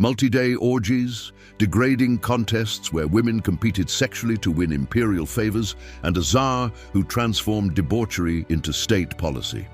Multi-day orgies, degrading contests where women competed sexually to win imperial favors, and a Tsar who transformed debauchery into state policy.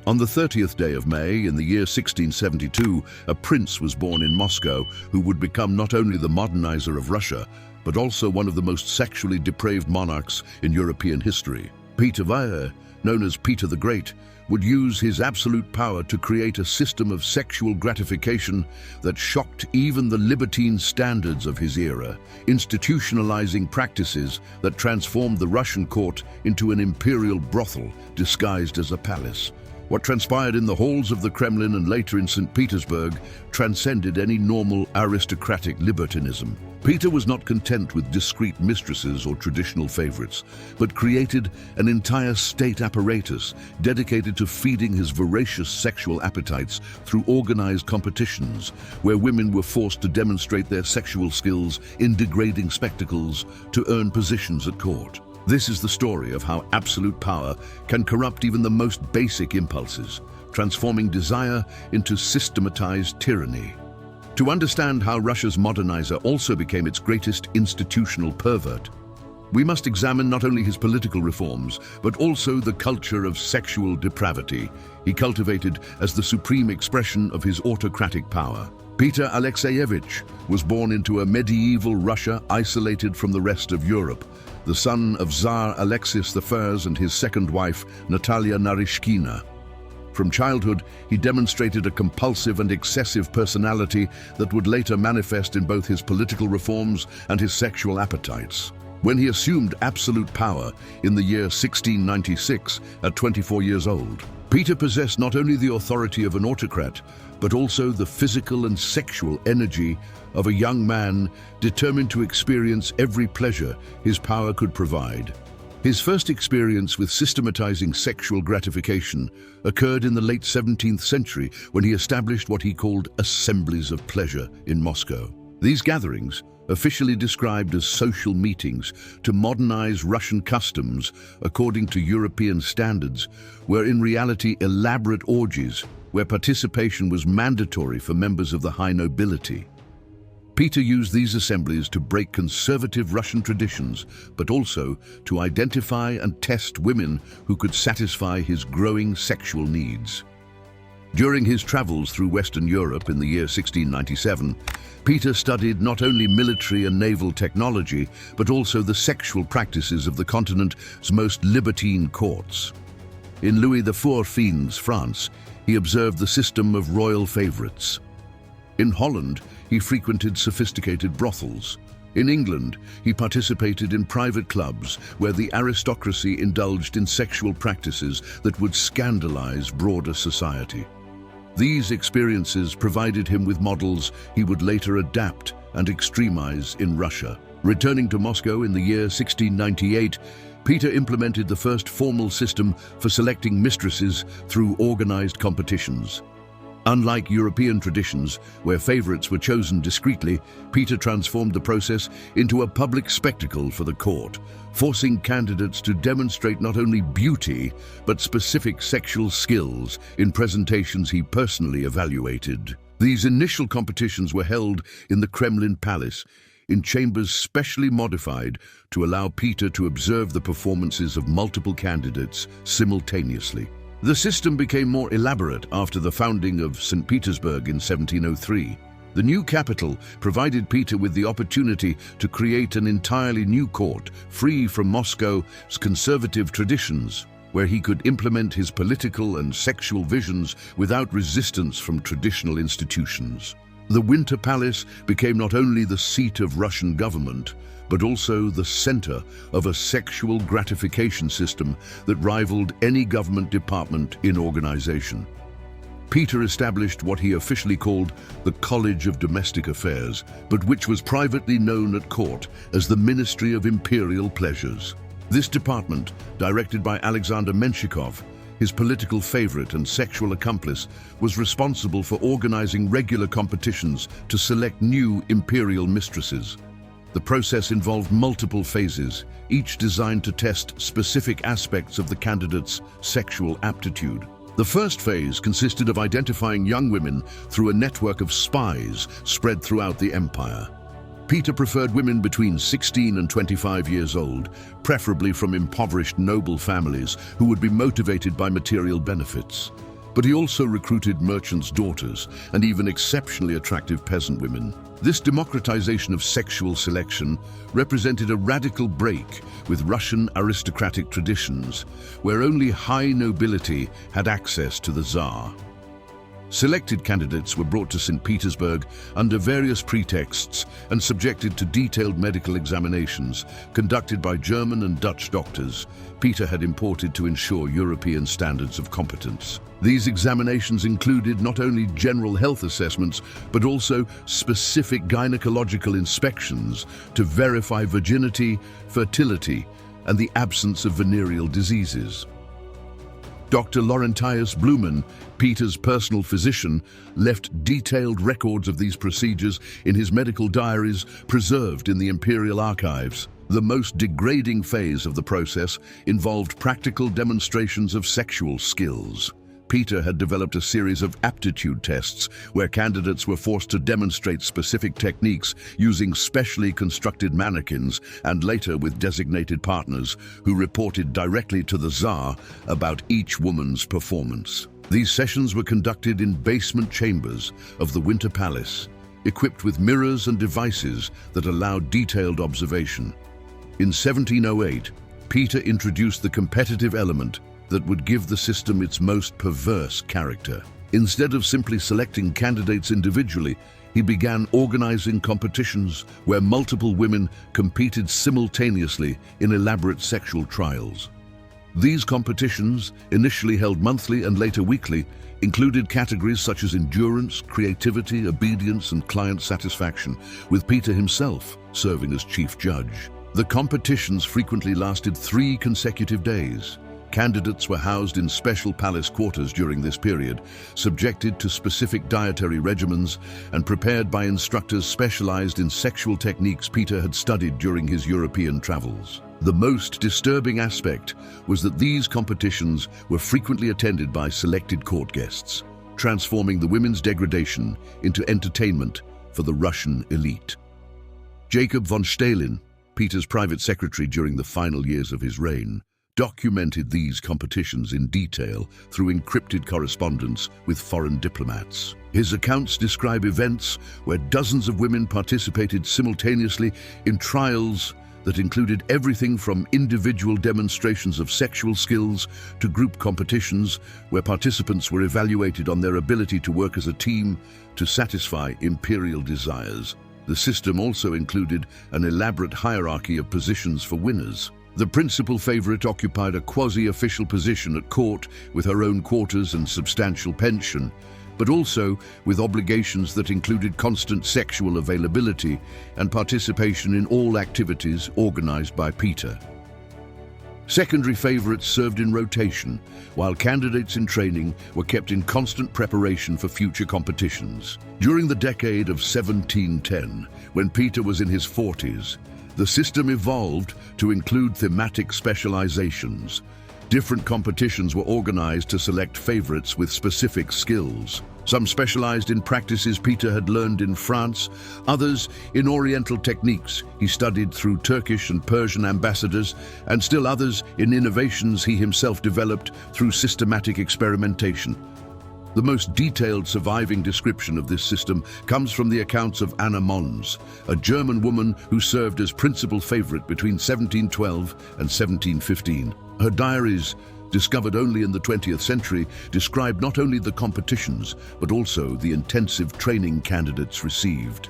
On the 30th day of May, in the year 1672, a prince was born in Moscow who would become not only the modernizer of Russia, but also one of the most sexually depraved monarchs in European history. Peter I, known as Peter the Great, would use his absolute power to create a system of sexual gratification that shocked even the libertine standards of his era, institutionalizing practices that transformed the Russian court into an imperial brothel disguised as a palace. What transpired in the halls of the Kremlin and later in St. Petersburg transcended any normal aristocratic libertinism. Peter was not content with discreet mistresses or traditional favorites, but created an entire state apparatus dedicated to feeding his voracious sexual appetites through organized competitions, where women were forced to demonstrate their sexual skills in degrading spectacles to earn positions at court. This is the story of how absolute power can corrupt even the most basic impulses, transforming desire into systematized tyranny. To understand how Russia's modernizer also became its greatest institutional pervert, we must examine not only his political reforms, but also the culture of sexual depravity he cultivated as the supreme expression of his autocratic power. Peter Alexeyevich was born into a medieval Russia isolated from the rest of Europe, the son of Tsar Alexis I and his second wife, Natalia Narishkina. From childhood, he demonstrated a compulsive and excessive personality that would later manifest in both his political reforms and his sexual appetites. When he assumed absolute power in the year 1696 at 24 years old, Peter possessed not only the authority of an autocrat, but also the physical and sexual energy of a young man determined to experience every pleasure his power could provide. His first experience with systematizing sexual gratification occurred in the late 17th century when he established what he called assemblies of pleasure in Moscow. These gatherings, officially described as social meetings to modernize Russian customs according to European standards, were in reality elaborate orgies where participation was mandatory for members of the high nobility. Peter used these assemblies to break conservative Russian traditions, but also to identify and test women who could satisfy his growing sexual needs. During his travels through Western Europe in the year 1697, Peter studied not only military and naval technology, but also the sexual practices of the continent's most libertine courts. In Louis XIV's France, he observed the system of royal favorites. In Holland, he frequented sophisticated brothels. In England, he participated in private clubs where the aristocracy indulged in sexual practices that would scandalize broader society. These experiences provided him with models he would later adapt and extremize in Russia. Returning to Moscow in the year 1698, Peter implemented the first formal system for selecting mistresses through organized competitions. Unlike European traditions, where favorites were chosen discreetly, Peter transformed the process into a public spectacle for the court, forcing candidates to demonstrate not only beauty, but specific sexual skills in presentations he personally evaluated. These initial competitions were held in the Kremlin Palace, in chambers specially modified to allow Peter to observe the performances of multiple candidates simultaneously. The system became more elaborate after the founding of St. Petersburg in 1703. The new capital provided Peter with the opportunity to create an entirely new court, free from Moscow's conservative traditions, where he could implement his political and sexual visions without resistance from traditional institutions. The Winter Palace became not only the seat of Russian government, but also the center of a sexual gratification system that rivaled any government department in organization. Peter established what he officially called the College of Domestic Affairs, but which was privately known at court as the Ministry of Imperial Pleasures. This department, directed by Alexander Menshikov, his political favorite and sexual accomplice, was responsible for organizing regular competitions to select new imperial mistresses. The process involved multiple phases, each designed to test specific aspects of the candidate's sexual aptitude. The first phase consisted of identifying young women through a network of spies spread throughout the empire. Peter preferred women between 16 and 25 years old, preferably from impoverished noble families who would be motivated by material benefits. But he also recruited merchants' daughters and even exceptionally attractive peasant women. This democratization of sexual selection represented a radical break with Russian aristocratic traditions, where only high nobility had access to the Tsar. Selected candidates were brought to St. Petersburg under various pretexts and subjected to detailed medical examinations conducted by German and Dutch doctors Peter had imported to ensure European standards of competence. These examinations included not only general health assessments, but also specific gynecological inspections to verify virginity, fertility, and the absence of venereal diseases. Dr. Laurentius Blumen, Peter's personal physician, left detailed records of these procedures in his medical diaries preserved in the imperial archives. The most degrading phase of the process involved practical demonstrations of sexual skills. Peter had developed a series of aptitude tests where candidates were forced to demonstrate specific techniques using specially constructed mannequins and later with designated partners who reported directly to the Tsar about each woman's performance. These sessions were conducted in basement chambers of the Winter Palace, equipped with mirrors and devices that allowed detailed observation. In 1708, Peter introduced the competitive element that would give the system its most perverse character. Instead of simply selecting candidates individually, he began organizing competitions where multiple women competed simultaneously in elaborate sexual trials. These competitions, initially held monthly and later weekly, included categories such as endurance, creativity, obedience, and client satisfaction, with Peter himself serving as chief judge. The competitions frequently lasted 3 consecutive days. Candidates were housed in special palace quarters during this period, subjected to specific dietary regimens, and prepared by instructors specialized in sexual techniques Peter had studied during his European travels. The most disturbing aspect was that these competitions were frequently attended by selected court guests, transforming the women's degradation into entertainment for the Russian elite. Jacob von Stalin, Peter's private secretary during the final years of his reign, documented these competitions in detail through encrypted correspondence with foreign diplomats. His accounts describe events where dozens of women participated simultaneously in trials that included everything from individual demonstrations of sexual skills to group competitions where participants were evaluated on their ability to work as a team to satisfy imperial desires. The system also included an elaborate hierarchy of positions for winners. The principal favorite occupied a quasi-official position at court with her own quarters and substantial pension, but also with obligations that included constant sexual availability and participation in all activities organized by Peter. Secondary favorites served in rotation, while candidates in training were kept in constant preparation for future competitions. During the decade of 1710, when Peter was in his 40s, the system evolved to include thematic specializations. Different competitions were organized to select favorites with specific skills. Some specialized in practices Peter had learned in France, others in Oriental techniques he studied through Turkish and Persian ambassadors, and still others in innovations he himself developed through systematic experimentation. The most detailed surviving description of this system comes from the accounts of Anna Mons, a German woman who served as principal favorite between 1712 and 1715. Her diaries, discovered only in the 20th century, describe not only the competitions, but also the intensive training candidates received.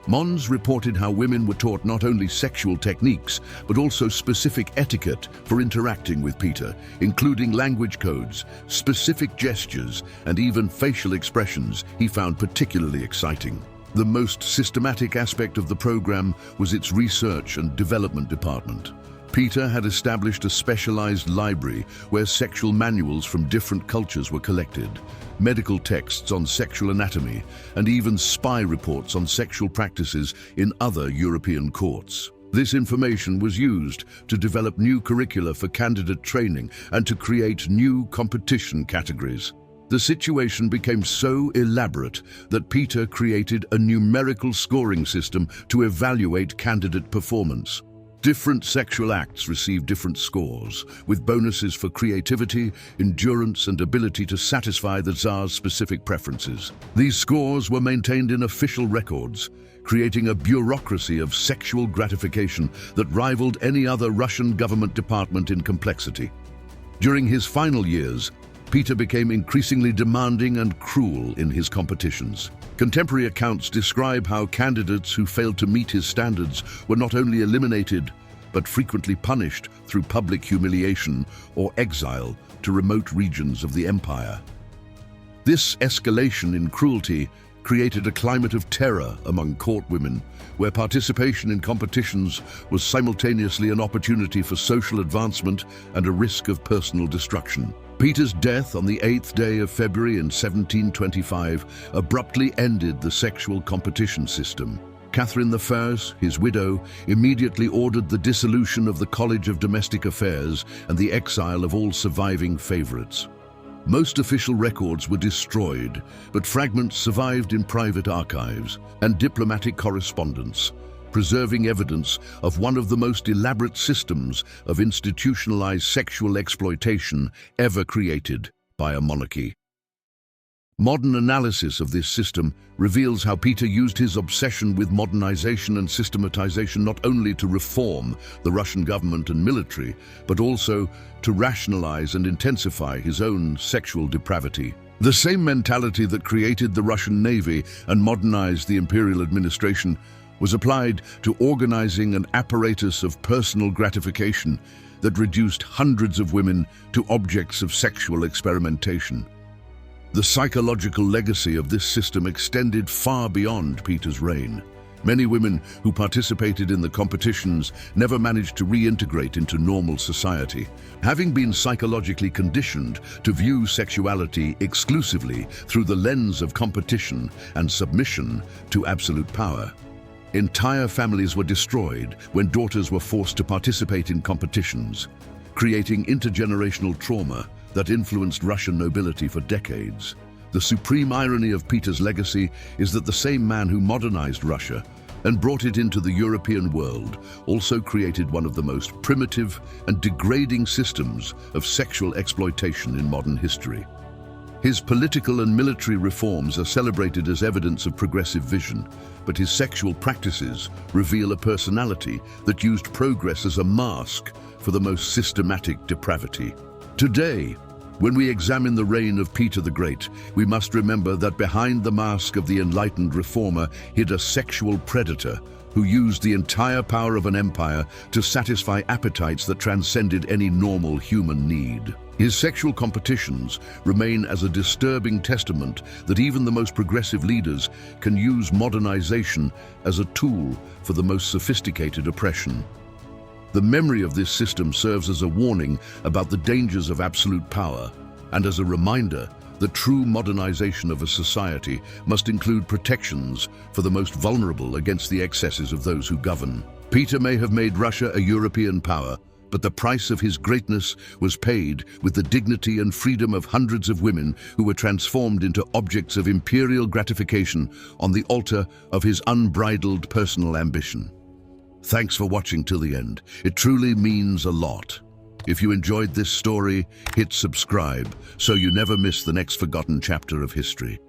Mons reported how women were taught not only sexual techniques, but also specific etiquette for interacting with Peter, including language codes, specific gestures, and even facial expressions he found particularly exciting. The most systematic aspect of the program was its research and development department. Peter had established a specialized library where sexual manuals from different cultures were collected, medical texts on sexual anatomy, and even spy reports on sexual practices in other European courts. This information was used to develop new curricula for candidate training and to create new competition categories. The situation became so elaborate that Peter created a numerical scoring system to evaluate candidate performance. Different sexual acts received different scores, with bonuses for creativity, endurance, and ability to satisfy the Tsar's specific preferences. These scores were maintained in official records, creating a bureaucracy of sexual gratification that rivaled any other Russian government department in complexity. During his final years, Peter became increasingly demanding and cruel in his competitions. Contemporary accounts describe how candidates who failed to meet his standards were not only eliminated, but frequently punished through public humiliation or exile to remote regions of the empire. This escalation in cruelty created a climate of terror among court women, where participation in competitions was simultaneously an opportunity for social advancement and a risk of personal destruction. Peter's death on the 8th day of February in 1725 abruptly ended the sexual competition system. Catherine I, his widow, immediately ordered the dissolution of the College of Domestic Affairs and the exile of all surviving favorites. Most official records were destroyed, but fragments survived in private archives and diplomatic correspondence, preserving evidence of one of the most elaborate systems of institutionalized sexual exploitation ever created by a monarchy. Modern analysis of this system reveals how Peter used his obsession with modernization and systematization not only to reform the Russian government and military, but also to rationalize and intensify his own sexual depravity. The same mentality that created the Russian Navy and modernized the imperial administration was applied to organizing an apparatus of personal gratification that reduced hundreds of women to objects of sexual experimentation. The psychological legacy of this system extended far beyond Peter's reign. Many women who participated in the competitions never managed to reintegrate into normal society, having been psychologically conditioned to view sexuality exclusively through the lens of competition and submission to absolute power. Entire families were destroyed when daughters were forced to participate in competitions, creating intergenerational trauma that influenced Russian nobility for decades. The supreme irony of Peter's legacy is that the same man who modernized Russia and brought it into the European world also created one of the most primitive and degrading systems of sexual exploitation in modern history. His political and military reforms are celebrated as evidence of progressive vision, but his sexual practices reveal a personality that used progress as a mask for the most systematic depravity. Today, when we examine the reign of Peter the Great, we must remember that behind the mask of the enlightened reformer hid a sexual predator who used the entire power of an empire to satisfy appetites that transcended any normal human need. His sexual competitions remain as a disturbing testament that even the most progressive leaders can use modernization as a tool for the most sophisticated oppression. The memory of this system serves as a warning about the dangers of absolute power and as a reminder that true modernization of a society must include protections for the most vulnerable against the excesses of those who govern. Peter may have made Russia a European power, but the price of his greatness was paid with the dignity and freedom of hundreds of women who were transformed into objects of imperial gratification on the altar of his unbridled personal ambition. Thanks for watching till the end. It truly means a lot. If you enjoyed this story, hit subscribe so you never miss the next forgotten chapter of history.